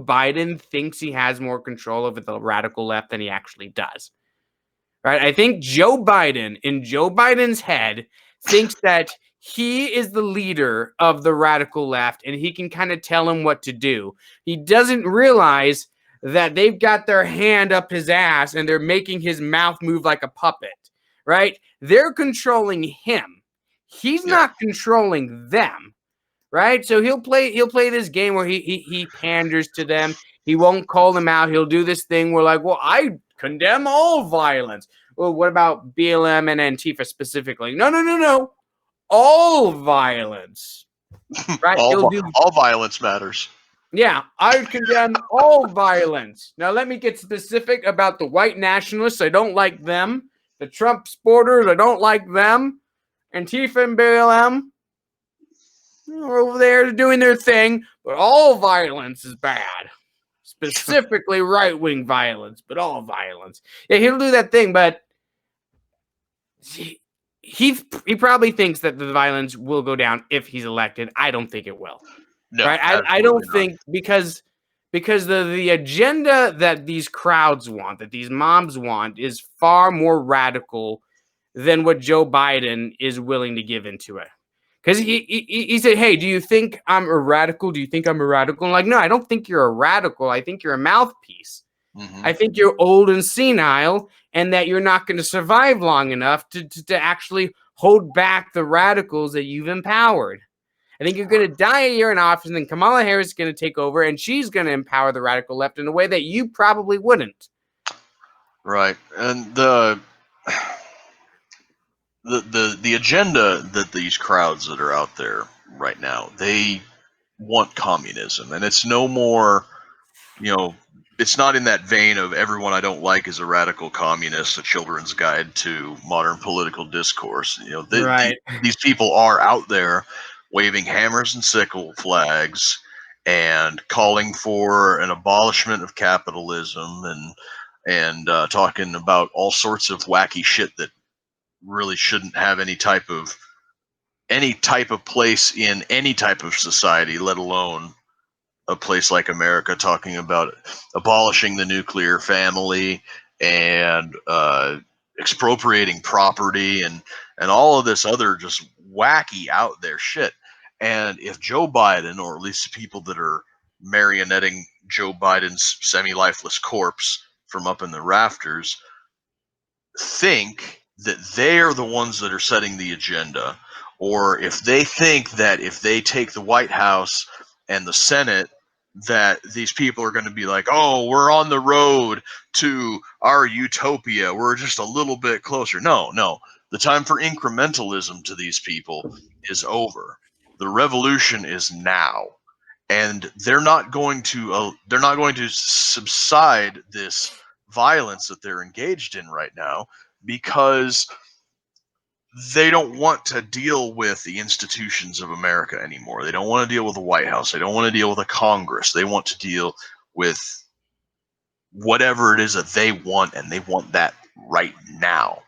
Biden thinks he has more control over the radical left than he actually does. Right? I think Joe Biden, in Joe Biden's head, thinks that he is the leader of the radical left and he can kind of tell him what to do. He doesn't realize that they've got their hand up his ass and they're making his mouth move like a puppet, right? They're controlling him. He's not controlling them, right? So he'll play this game where he panders to them. He won't call them out. He'll do this thing where like, well, I condemn all violence. Well, what about BLM and Antifa specifically? No. All violence, right? all violence matters. Yeah, I condemn all violence. Now, let me get specific about the white nationalists. I don't like them. The Trump supporters, I don't like them. Antifa and BLM are over there doing their thing, but all violence is bad. Specifically right-wing violence, but all violence. Yeah, he'll do that thing, but he probably thinks that the violence will go down if he's elected. I don't think it will. No, right? I don't think because the agenda that these crowds want, that these mobs want, is far more radical than what Joe Biden is willing to give into it. Because he said, hey, do you think I'm a radical? Do you think I'm a radical? I'm like, no, I don't think you're a radical. I think you're a mouthpiece. Mm-hmm. I think you're old and senile and that you're not going to survive long enough to actually hold back the radicals that you've empowered. I think you're going to die a year in office, and then Kamala Harris is going to take over, and she's going to empower the radical left in a way that you probably wouldn't. Right, and the agenda that these crowds that are out there right now, they want communism, and it's no more, it's not in that vein of everyone I don't like is a radical communist, a children's guide to modern political discourse. These people are out there waving hammers and sickle flags and calling for an abolishment of capitalism and talking about all sorts of wacky shit that really shouldn't have any type of place in any type of society, let alone a place like America, talking about abolishing the nuclear family and expropriating property and all of this other just wacky out there shit. And if Joe Biden, or at least the people that are marionetting Joe Biden's semi-lifeless corpse from up in the rafters, think that they're the ones that are setting the agenda, or if they think that if they take the White House and the Senate, that these people are going to be like, oh, we're on the road to our utopia. We're just a little bit closer. No. The time for incrementalism to these people is over. The revolution is now, and they're not going to subside this violence that they're engaged in right now because they don't want to deal with the institutions of America anymore. They don't want to deal with the White House. They don't want to deal with a Congress. They want to deal with whatever it is that they want, and they want that right now.